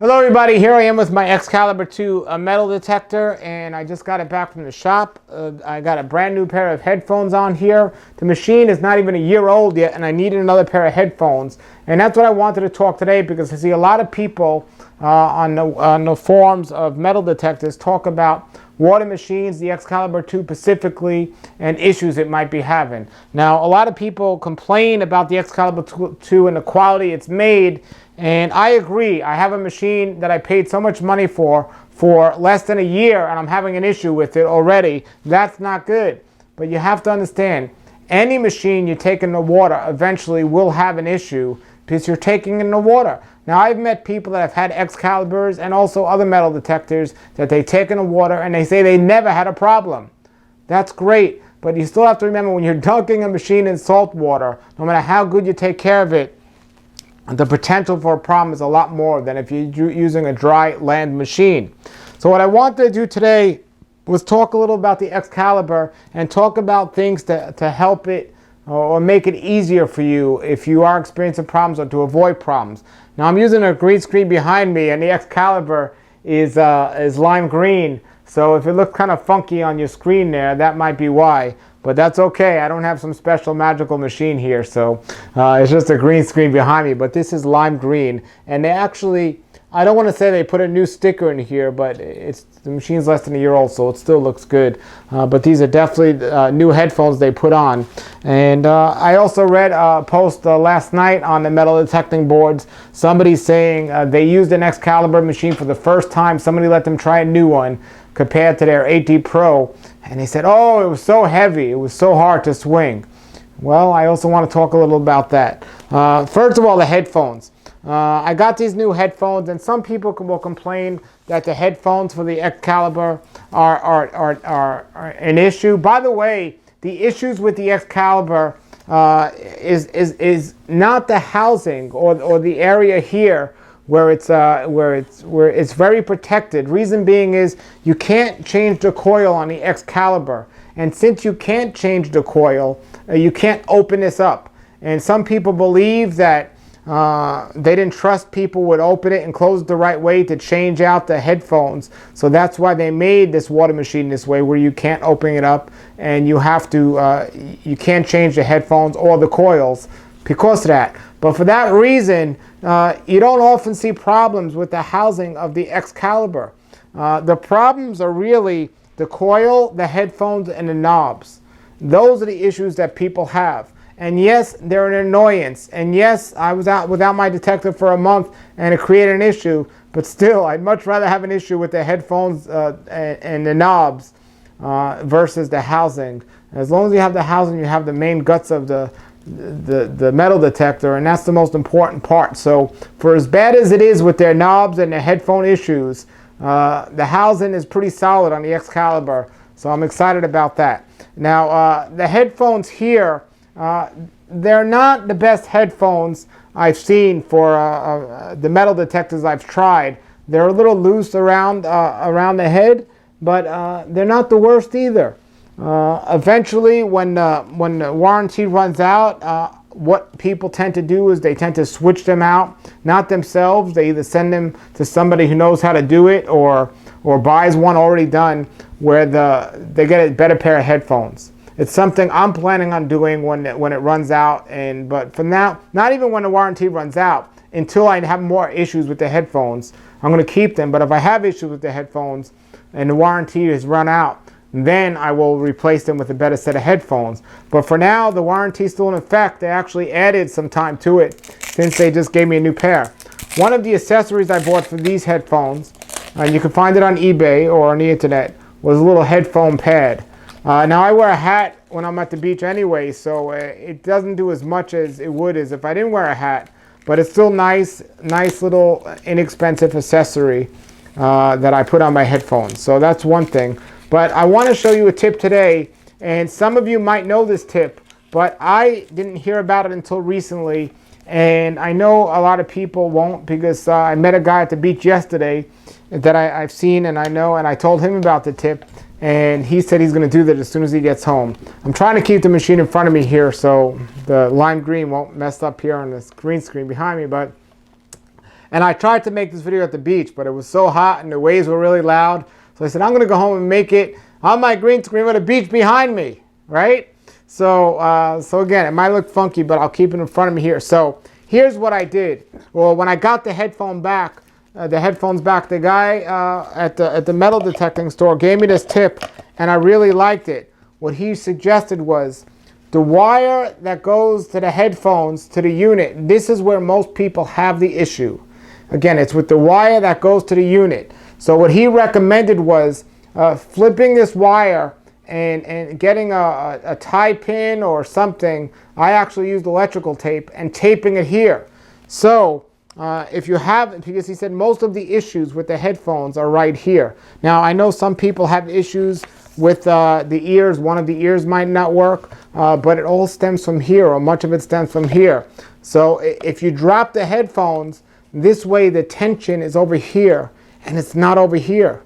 Hello everybody, here I am with my Excalibur II metal detector, and I just got it back from the shop. I got a brand new pair of headphones on here. The machine is not even a year old yet, and I needed another pair of headphones. And that's what I wanted to talk today, because I see a lot of people on the forums of metal detectors talk about water machines, the Excalibur II specifically, and issues it might be having. Now, a lot of people complain about the Excalibur II and the quality it's made, and I agree. I have a machine that I paid so much money for less than a year, and I'm having an issue with it already. That's not good. But you have to understand, any machine you take in the water eventually will have an issue because you're taking in the water. Now, I've met people that have had Excaliburs and also other metal detectors that they take in the water and they say they never had a problem. That's great, but you still have to remember, when you're dunking a machine in salt water, no matter how good you take care of it, the potential for a problem is a lot more than if you're using a dry land machine. So what I wanted to do today was talk a little about the Excalibur and talk about things to help it or make it easier for you if you are experiencing problems, or to avoid problems. Now, I'm using a green screen behind me, and the Excalibur is lime green. So if it looks kind of funky on your screen there, that might be why. But that's okay. I don't have some special magical machine here, so it's just a green screen behind me. But this is lime green, and they actually, I don't want to say they put a new sticker in here, but the machine's less than a year old, so it still looks good. But these are definitely new headphones they put on. And I also read a post last night on the metal detecting boards. Somebody saying they used an Excalibur machine for the first time. Somebody let them try a new one compared to their 8D Pro. And they said, oh, it was so heavy. It was so hard to swing. Well, I also want to talk a little about that. First of all, the headphones. I got these new headphones, and some people will complain that the headphones for the Excalibur are an issue. By the way, the issues with the Excalibur is not the housing or the area here where it's very protected. Reason being is you can't change the coil on the Excalibur, and since you can't change the coil, you can't open this up. And some people believe that they didn't trust people would open it and close it the right way to change out the headphones. So that's why they made this water machine this way, where you can't open it up and you have to you can't change the headphones or the coils because of that. But for that reason, you don't often see problems with the housing of the Excalibur. The problems are really the coil, the headphones, and the knobs. Those are the issues that people have. And yes, they're an annoyance. And yes, I was out without my detector for a month and it created an issue. But still, I'd much rather have an issue with the headphones and the knobs versus the housing. As long as you have the housing, you have the main guts of the metal detector, and that's the most important part. So for as bad as it is with their knobs and their headphone issues, the housing is pretty solid on the Excalibur. So I'm excited about that. Now, the headphones here, they're not the best headphones I've seen for the metal detectors I've tried. They're a little loose around the head, but they're not the worst either. Eventually, when the warranty runs out, what people tend to do is they tend to switch them out, not themselves. They either send them to somebody who knows how to do it, or buys one already done where they get a better pair of headphones. It's something I'm planning on doing when it runs out. But for now, not even when the warranty runs out, until I have more issues with the headphones, I'm going to keep them. But if I have issues with the headphones and the warranty has run out, then I will replace them with a better set of headphones. But for now, the warranty is still in effect. They actually added some time to it since they just gave me a new pair. One of the accessories I bought for these headphones, and you can find it on eBay or on the internet, was a little headphone pad. Now, I wear a hat when I'm at the beach anyway, so it doesn't do as much as it would as if I didn't wear a hat. But it's still nice little inexpensive accessory that I put on my headphones. So that's one thing. But I want to show you a tip today, and some of you might know this tip, but I didn't hear about it until recently, and I know a lot of people won't, because I met a guy at the beach yesterday that I've seen and I know, and I told him about the tip, and he said he's going to do that as soon as he gets home. I'm trying to keep the machine in front of me here so the lime green won't mess up here on this green screen behind me, but And I tried to make this video at the beach, but it was so hot and the waves were really loud. So I said, I'm gonna go home and make it on my green screen with a beach behind me, right? So, so again, it might look funky, but I'll keep it in front of me here. So here's what I did. Well, when I got the headphones back, the guy at the metal detecting store gave me this tip, and I really liked it. What he suggested was the wire that goes to the headphones to the unit. This is where most people have the issue. Again, it's with the wire that goes to the unit. So what he recommended was flipping this wire and getting a tie pin or something. I actually used electrical tape and taping it here. So if you have, because he said most of the issues with the headphones are right here. Now I know some people have issues with the ears. One of the ears might not work, but it all stems from here, or much of it stems from here. So if you drop the headphones, this way the tension is over here and it's not over here.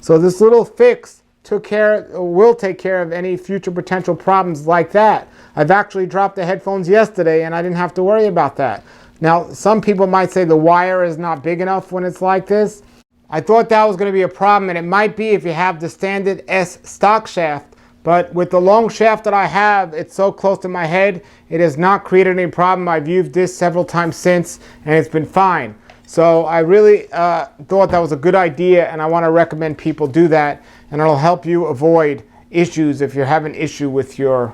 So this little fix will take care of any future potential problems like that. I've actually dropped the headphones yesterday and I didn't have to worry about that. Now, some people might say the wire is not big enough when it's like this. I thought that was going to be a problem, and it might be if you have the standard S stock shaft, but with the long shaft that I have, it's so close to my head, it has not created any problem. I've used this several times since, and it's been fine. So I really thought that was a good idea, and I want to recommend people do that, and it'll help you avoid issues if you're having an issue with your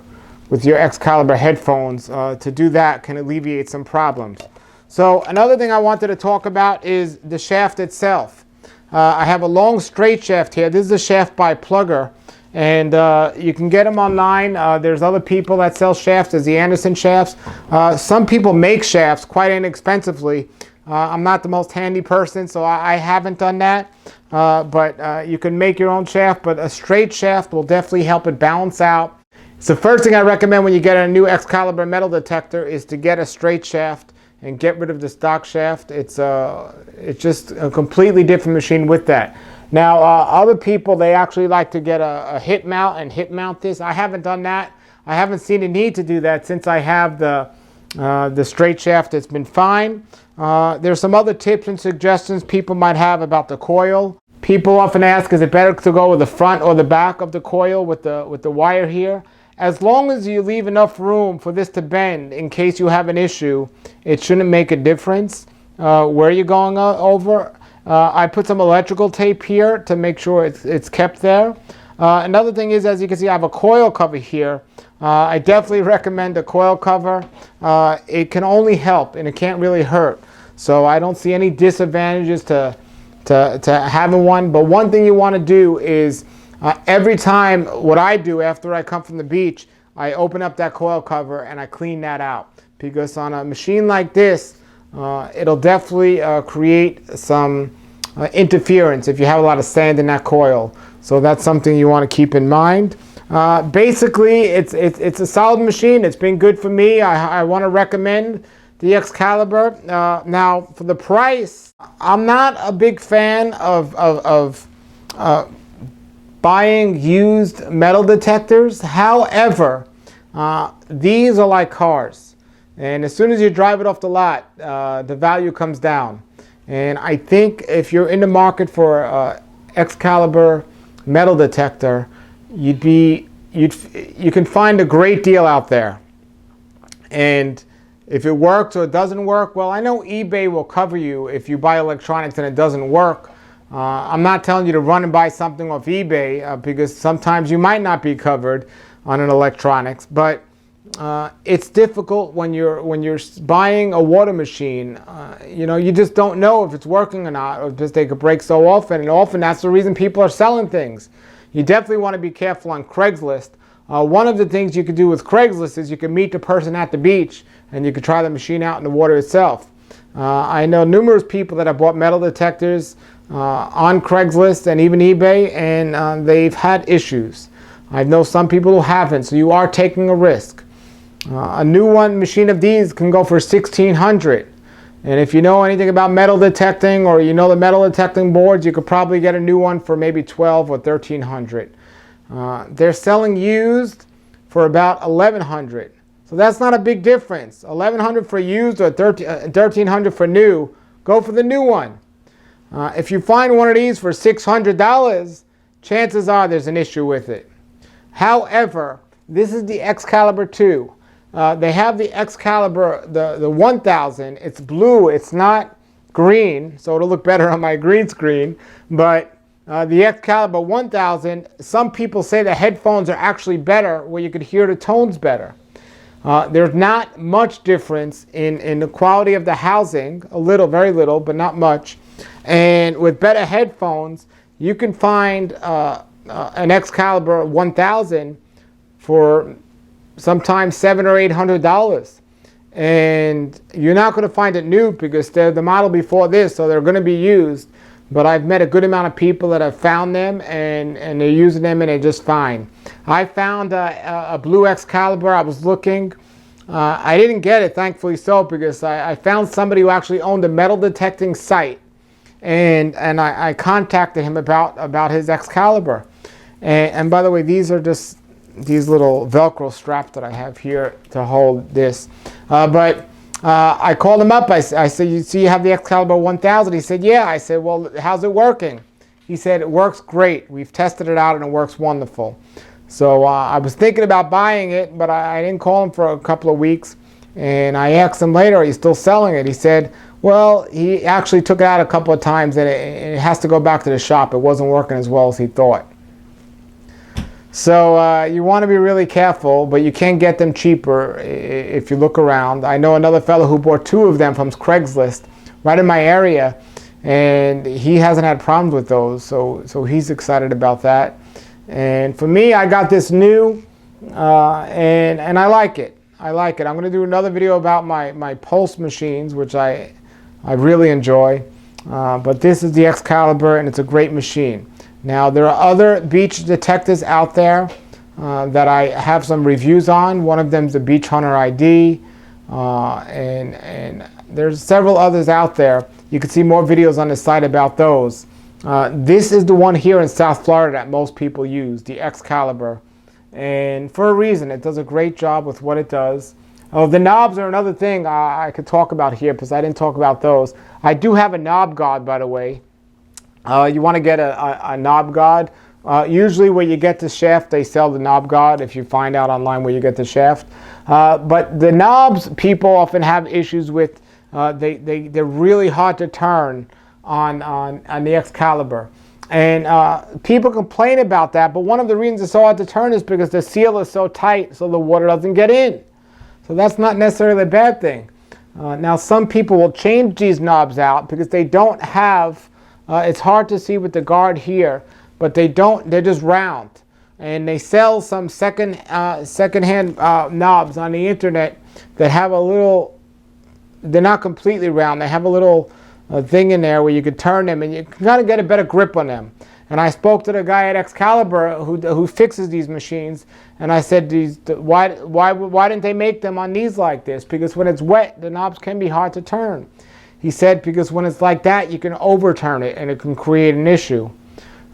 Excalibur headphones. To do that can alleviate some problems. So another thing I wanted to talk about is the shaft itself. I have a long straight shaft here. This is a shaft by Plugger, and you can get them online. There's other people that sell shafts. There's the Anderson shafts. Some people make shafts quite inexpensively. I'm not the most handy person, so I haven't done that. But you can make your own shaft, but a straight shaft will definitely help it balance out. So the first thing I recommend when you get a new Excalibur metal detector is to get a straight shaft and get rid of the stock shaft. It's just a completely different machine with that. Now, other people, they actually like to get a hip mount and hip mount this. I haven't done that. I haven't seen a need to do that since I have the straight shaft. It's been fine. There's some other tips and suggestions people might have about the coil. People often ask, is it better to go with the front or the back of the coil with the wire here? As long as you leave enough room for this to bend in case you have an issue, it shouldn't make a difference where you're going over. I put some electrical tape here to make sure it's kept there. Another thing is, as you can see, I have a coil cover here. I definitely recommend a coil cover. It can only help and it can't really hurt. So I don't see any disadvantages to having one. But one thing you want to do is every time, what I do after I come from the beach, I open up that coil cover and I clean that out. Because on a machine like this, it'll definitely create some interference if you have a lot of sand in that coil. So that's something you want to keep in mind. Basically, it's a solid machine. It's been good for me. I want to recommend the Excalibur. Now, for the price, I'm not a big fan of buying used metal detectors. However, these are like cars. And as soon as you drive it off the lot, the value comes down. And I think if you're in the market for Excalibur metal detector, you can find a great deal out there. And if it works or it doesn't work, well, I know eBay will cover you if you buy electronics and it doesn't work. I'm not telling you to run and buy something off eBay because sometimes you might not be covered on an electronics, but it's difficult when you're buying a water machine. You just don't know if it's working or not, or just they could break so often, and often that's the reason people are selling things. You definitely want to be careful on Craigslist. One of the things you could do with Craigslist is you can meet the person at the beach and you could try the machine out in the water itself. I know numerous people that have bought metal detectors on Craigslist and even eBay, and they've had issues. I know some people who haven't, so you are taking a risk. A new machine of these can go for $1,600. And if you know anything about metal detecting, or you know the metal detecting boards, you could probably get a new one for maybe $1,200 or $1,300. They're selling used for about $1,100. So that's not a big difference. $1,100 for used or $1,300 for new go for the new one. If you find one of these for $600, chances are there's an issue with it. However, this is the Excalibur II. They have the Excalibur, the 1000. It's blue. It's not green, so it'll look better on my green screen. But the Excalibur 1000, some people say the headphones are actually better, where you could hear the tones better. There's not much difference in the quality of the housing. A little, very little, but not much. And with better headphones, you can find an Excalibur 1000 for sometimes $700 or $800, and you're not going to find it new because they're the model before this, so they're going to be used. But I've met a good amount of people that have found them, and they're using them, and they're just fine. I found a blue Excalibur. I was looking. I didn't get it, thankfully so, because I found somebody who actually owned a metal detecting site, and I contacted him about his Excalibur. And by the way, these are just these little Velcro straps that I have here to hold this. But I called him up. I said, you see you have the Excalibur 1000? He said, yeah. I said, well, how's it working? He said, it works great. We've tested it out and it works wonderful. So I was thinking about buying it, but I didn't call him for a couple of weeks. And I asked him later, are you still selling it? He said, well, he actually took it out a couple of times and it has to go back to the shop. It wasn't working as well as he thought. So you want to be really careful, but you can get them cheaper if you look around. I know another fellow who bought 2 of them from Craigslist right in my area, and he hasn't had problems with those, so he's excited about that. And for me, I got this new, and I like it. I like it. I'm going to do another video about my pulse machines, which I really enjoy. But this is the Excalibur, and it's a great machine. Now, there are other beach detectors out there that I have some reviews on. One of them is the Beach Hunter ID, and there's several others out there. You can see more videos on the site about those. This is the one here in South Florida that most people use, the Excalibur. And for a reason, it does a great job with what it does. Oh, the knobs are another thing I could talk about here because I didn't talk about those. I do have a knob guard, by the way. You want to get a knob guard. Usually where you get the shaft, they sell the knob guard if you find out online where you get the shaft. But the knobs, people often have issues with. They're really hard to turn on the Excalibur. And people complain about that, but one of the reasons it's so hard to turn is because the seal is so tight so the water doesn't get in. So that's not necessarily a bad thing. Now some people will change these knobs out because they don't have, it's hard to see with the guard here, but they're just round. And they sell some second-hand knobs on the internet that have a little, they're not completely round, they have a little thing in there where you could turn them and you can kind of get a better grip on them. And I spoke to the guy at Excalibur who fixes these machines, and I said, why didn't they make them on these like this? Because when it's wet, the knobs can be hard to turn. He said because when it's like that, you can overturn it and it can create an issue.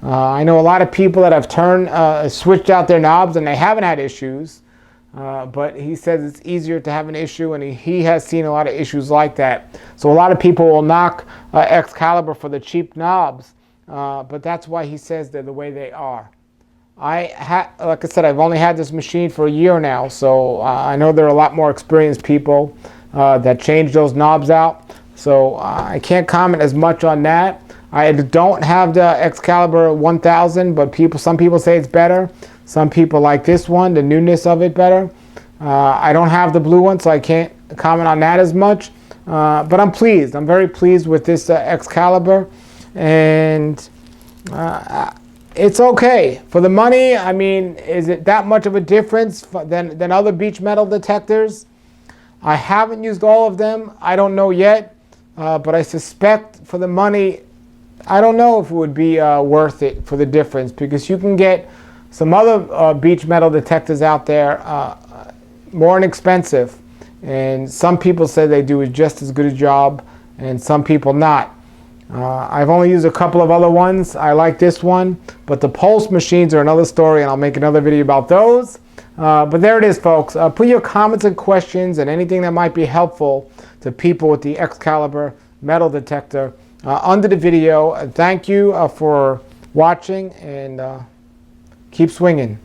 I know a lot of people that have switched out their knobs and they haven't had issues, but he says it's easier to have an issue, and he has seen a lot of issues like that. So a lot of people will knock Excalibur for the cheap knobs, but that's why he says they're the way they are. Like I said, I've only had this machine for a year now, so I know there are a lot more experienced people that change those knobs out. So I can't comment as much on that. I don't have the Excalibur 1000, but some people say it's better. Some people like this one, the newness of it better. I don't have the blue one, so I can't comment on that as much. But I'm pleased. I'm very pleased with this Excalibur. And it's okay. For the money, I mean, is it that much of a difference than other beach metal detectors? I haven't used all of them. I don't know yet. But I suspect for the money, I don't know if it would be worth it for the difference, because you can get some other beach metal detectors out there more inexpensive, and some people say they do just as good a job, and some people not. I've only used a couple of other ones. I like this one, but the pulse machines are another story, and I'll make another video about those. But there it is, folks. Put your comments and questions and anything that might be helpful to people with the Excalibur metal detector under the video. Thank you for watching, and keep swinging.